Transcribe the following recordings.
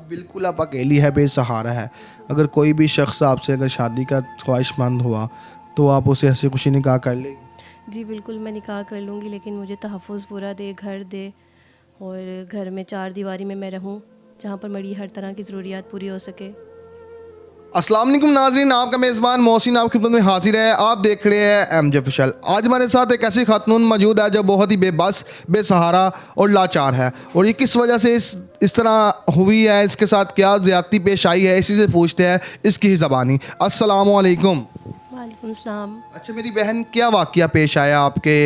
बिल्कुल आप अकेली है, बेसहारा है। अगर कोई भी शख्स आपसे अगर शादी का ख्वाहिशमंद हुआ तो आप उसे हंसी खुशी निकाह कर लेंगे? जी बिल्कुल, मैं निकाह कर लूँगी, लेकिन मुझे तहफ़्फ़ुज़ पूरा दे, घर दे, और घर में चार दीवारी में मैं रहूँ, जहाँ पर मेरी हर तरह की ज़रूरियात पूरी हो सके। अस्सलाम वालेकुम नाज़रीन, आपका मेज़बान मोहसिन आपकी खिदमत में हाजिर है। आप देख रहे हैं एमजे ऑफिशियल। आज हमारे साथ एक ऐसी खातून मौजूद है जो बहुत ही बेबस, बेसहारा और लाचार है, और ये किस वजह से इस तरह हुई है, इसके साथ क्या ज़्यादती पेश आई है, इसी से पूछते हैं इसकी ही ज़बानी। अस्सलाम वालेकुम। वालेकुम सलाम। अच्छा मेरी बहन, क्या वाक़या पेश आया आपके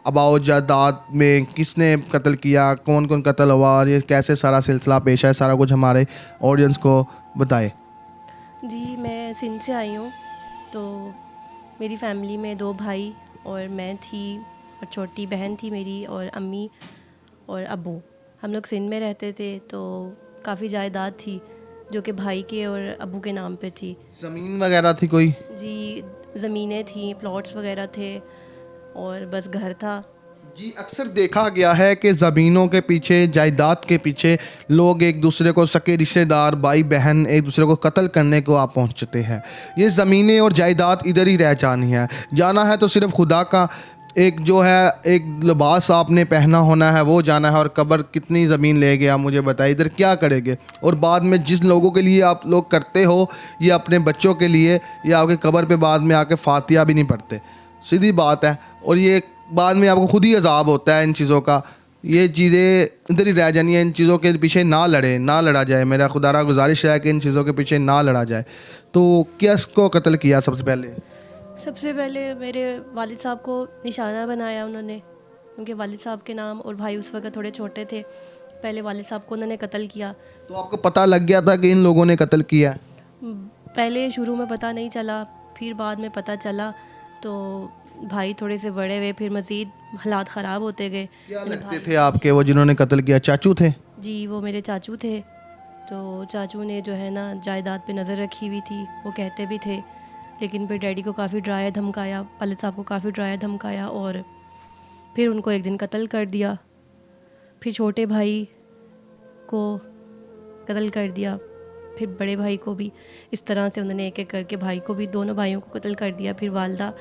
आबाओ जादाद में? किसने कत्ल किया, कौन कौन कत्ल हुआ, और ये कैसे सारा सिलसिला पेश है, सारा कुछ हमारे ऑडियंस को बताए। जी, मैं सिंध से आई हूँ। तो मेरी फ़ैमिली में 2 भाई और मैं थी, और छोटी बहन थी मेरी, और अम्मी और अब्बू। हम लोग सिंध में रहते थे, तो काफ़ी जायदाद थी जो कि भाई के और अब्बू के नाम पे थी। ज़मीन वगैरह थी कोई? जी, ज़मीनें थी, प्लॉट्स वगैरह थे, और बस घर था। जी, अक्सर देखा गया है कि ज़मीनों के पीछे, जायदाद के पीछे लोग एक दूसरे को, सके रिश्तेदार, भाई बहन एक दूसरे को कत्ल करने को आप पहुंचते हैं। ये ज़मीनें और जायदाद इधर ही रह जानी है, जाना है तो सिर्फ खुदा का। एक जो है, एक लिबास आपने पहना होना है, वो जाना है, और कब्र कितनी ज़मीन ले गया मुझे बताइए, इधर क्या करेंगे? और बाद में जिस लोगों के लिए आप लोग करते हो, ये अपने बच्चों के लिए, या आपके कब्र पे बाद में आके फातिहा भी नहीं पढ़ते, सीधी बात है। और ये बाद में आपको खुद ही अजाब होता है इन चीज़ों का। ये चीज़ें इधर ही रह जानी है, इन चीज़ों के पीछे ना लड़े, ना लड़ा जाए। मेरा खुदारा गुजारिश है कि इन चीज़ों के पीछे ना लड़ा जाए। तो क्या इसको कत्ल किया सबसे पहले? सबसे पहले मेरे वालिद साहब को निशाना बनाया उन्होंने, उनके वालिद साहब के नाम, और भाई उस वक्त थोड़े छोटे थे। पहले वालिद साहब को उन्होंने कत्ल किया। तो आपको पता लग गया था कि इन लोगों ने कत्ल किया है? पहले शुरू में पता नहीं चला, फिर बाद में पता चला। तो भाई थोड़े से बड़े हुए, फिर मज़ीद हालात ख़राब होते गए। क्या मेरे लगते भाई, थे आपके वो जिन्होंने कत्ल किया? चाचू थे? जी वो मेरे चाचू थे। तो चाचू ने जो है ना जायदाद पे नज़र रखी हुई थी, वो कहते भी थे। लेकिन फिर डैडी को काफ़ी डराया धमकाया, वालिद साहब को काफ़ी डराया धमकाया, और फिर उनको एक दिन कत्ल कर दिया। फिर छोटे भाई को कत्ल कर दिया, फिर बड़े भाई को भी। इस तरह से उन्होंने एक एक करके भाई को भी, दोनों भाइयों को कत्ल कर दिया। फिर वालदा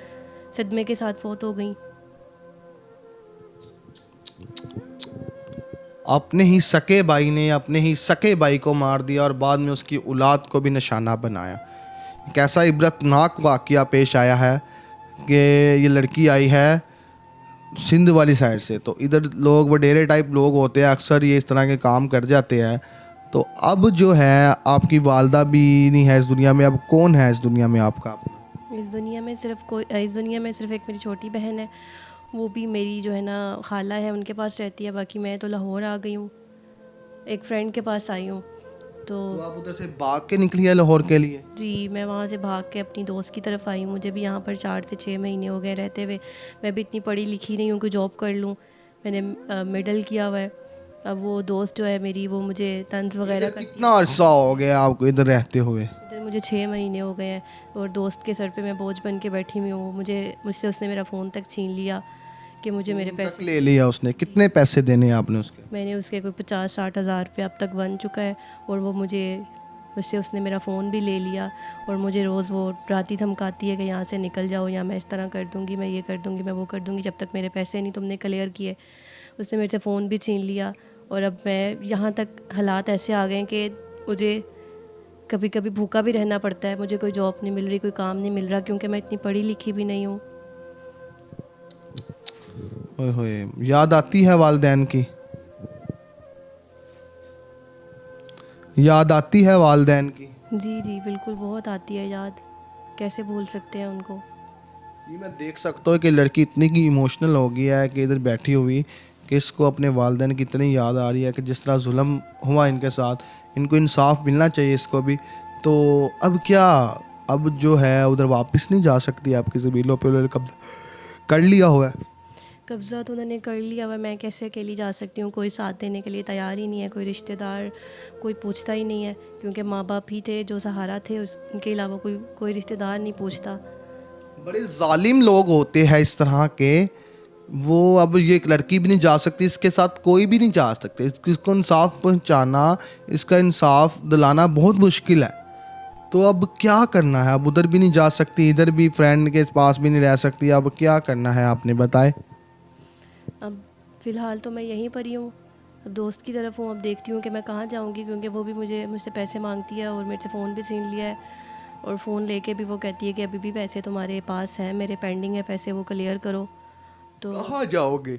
सदमे के साथ फौत हो गई। अपने ही सके भाई ने अपने ही सके भाई को मार दिया, और बाद में उसकी औलाद को भी निशाना बनाया। एक ऐसा इबरतनाक वाक़या पेश आया है कि ये लड़की आई है सिंध वाली साइड से, तो इधर लोग वडेरे टाइप लोग होते हैं, अक्सर ये इस तरह के काम कर जाते हैं। तो अब जो है आपकी वालदा भी नहीं है इस दुनिया में, अब कौन है इस दुनिया में आपका? इस दुनिया में सिर्फ एक मेरी छोटी बहन है, वो भी मेरी जो है ना खाला है, उनके पास रहती है। बाकी मैं तो लाहौर आ गई हूँ, एक फ्रेंड के पास आई हूँ। तो तो आप उधर से भाग के निकली है लाहौर के लिए? जी, मैं वहाँ से भाग के अपनी दोस्त की तरफ आई हूँ। मुझे भी यहाँ पर 4 से 6 महीने हो गए रहते हुए। मैं भी इतनी पढ़ी लिखी नहीं हूँ कि जॉब कर लूँ। मैंने मिडल किया हुआ है। अब वो दोस्त जो है मेरी, वो मुझे तंज वगैरह करती है। कितना अरसा हो गया आपको इधर रहते हुए? इधर मुझे 6 महीने हो गए हैं, और दोस्त के सर पे मैं बोझ बन के बैठी हुई हूँ। मुझसे उसने मेरा फ़ोन तक छीन लिया कि मुझे मेरे तक पैसे। ले लिया उसने? कितने पैसे देने हैं आपने उसके? मैंने उसके कोई 50-60 हज़ार रुपये अब तक बन चुका है। और वो मुझसे उसने मेरा फ़ोन भी ले लिया, और मुझे रोज़ वो डराती धमकाती है कि यहाँ से निकल जाओ, या मैं इस तरह कर दूँगी, मैं ये कर दूँगी, मैं वो कर दूँगी, जब तक मेरे पैसे नहीं तुमने क्लियर किए। उसने मेरे से फ़ोन भी छीन लिया, और अब मैं यहाँ तक हालात ऐसे आ गए हैं कि मुझे कभी कभी भूखा भी रहना पड़ता है। मुझे कोई जॉब नहीं मिल रही, कोई काम नहीं मिल रहा, क्योंकि मैं इतनी पढ़ी लिखी भी नहीं हूँ। ओए होए, याद आती है वालदैन की? याद आती है वालदैन की? जी जी बिल्कुल, बहुत आती है याद। कैसे भूल सकते हैं उनको। ये मैं देख सकता हूँ कि लड़की इतनी की इमोशनल हो गई है कि इधर बैठी हुई, कि इसको अपने वालदैन की इतनी याद आ रही है कि जिस तरह जुल्म हुआ इनके साथ, इनको इंसाफ मिलना चाहिए इसको भी। तो अब क्या, अब जो है उधर वापस नहीं जा सकती? आपकी ज़मीनों पे उन्होंने कब्जा कर लिया हुआ है। कब्ज़ा तो उन्होंने कर लिया हुआ, मैं कैसे अकेली जा सकती हूँ? कोई साथ देने के लिए तैयार ही नहीं है, कोई रिश्तेदार कोई पूछता ही नहीं है, क्योंकि माँ बाप ही थे जो सहारा थे। उनके अलावा कोई कोई रिश्तेदार नहीं पूछता। बड़े जालिम लोग होते हैं इस तरह के, वो अब ये एक लड़की भी नहीं जा सकती, इसके साथ कोई भी नहीं जा सकते, इसको इंसाफ पहुंचाना, इसका इंसाफ दिलाना बहुत मुश्किल है। तो अब क्या करना है? अब उधर भी नहीं जा सकती, इधर भी फ्रेंड के पास भी नहीं रह सकती, अब क्या करना है आपने बताए? अब फ़िलहाल तो मैं यहीं पर ही हूँ, अब दोस्त की तरफ हूँ। अब देखती हूँ कि मैं कहाँ जाऊँगी, क्योंकि वो भी मुझसे पैसे मांगती है और मेरे से फ़ोन भी छीन लिया है। और फ़ोन लेके भी वो कहती है कि अभी भी पैसे तुम्हारे पास हैं, मेरे पेंडिंग है पैसे, वो क्लियर करो। तो कहाँ जाओगे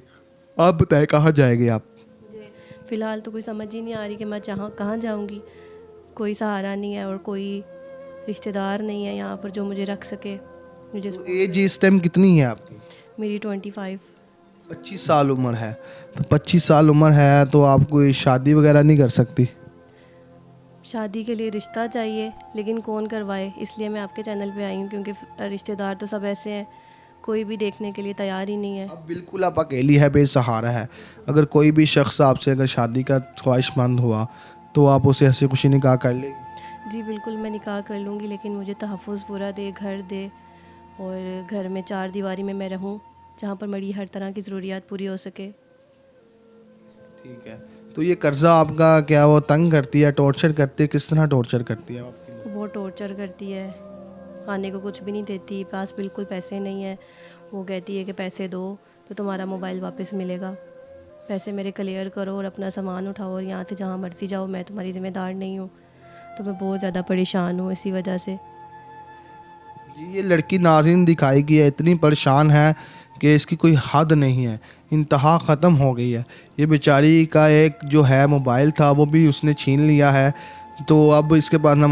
आप बताए, कहाँ जाएंगे आप? मुझे फ़िलहाल तो कोई समझ ही नहीं आ रही कि मैं कहाँ जाऊँगी। कोई सहारा नहीं है और कोई रिश्तेदार नहीं है यहाँ पर जो मुझे रख सके, मुझे तो एज इस टाइम कितनी है आपकी? मेरी 25। 25 साल उम्र है। तो 25 साल उम्र है तो आप कोई शादी वगैरह नहीं कर सकती? शादी के लिए रिश्ता चाहिए, लेकिन कौन करवाए, इसलिए मैं आपके चैनल पे आई हूँ, क्योंकि रिश्तेदार तो सब ऐसे हैं, कोई भी देखने के लिए तैयार ही नहीं है। अब बिल्कुल आप अकेली है, बेसहारा है। अगर कोई भी शख्स आपसे अगर शादी का ख्वाहिशमंद हुआ तो आप उसे हंसी खुशी निकाह कर लेगी? जी बिल्कुल, मैं निकाह कर लूँगी, लेकिन मुझे तहफ़्फ़ुज़ पूरा दे, घर दे, और घर में 4 दीवारी में मैं रहूँ, जहाँ पर मेरी हर तरह की ज़रूरियात पूरी हो सके। ठीक है। तो ये कर्ज़ा आपका क्या वो तंग करती है, टॉर्चर करती है? किस तरह टॉर्चर करती है आपके लिए? वो टॉर्चर करती है, खाने को कुछ भी नहीं देती, पास बिल्कुल पैसे नहीं है। वो कहती है कि पैसे दो तो तुम्हारा मोबाइल वापस मिलेगा, पैसे मेरे क्लियर करो और अपना सामान उठाओ और यहाँ से जहाँ मर्जी जाओ, मैं तुम्हारी ज़िम्मेदार नहीं हूँ। तो मैं बहुत ज़्यादा परेशान हूँ इसी वजह से। ये लड़की नाज़रीन दिखाई गई है, इतनी परेशान है कि इसकी कोई हद नहीं है, इंतहा ख़त्म हो गई है। ये बेचारी का एक जो है मोबाइल था वो भी उसने छीन लिया है, तो अब इसके पास ना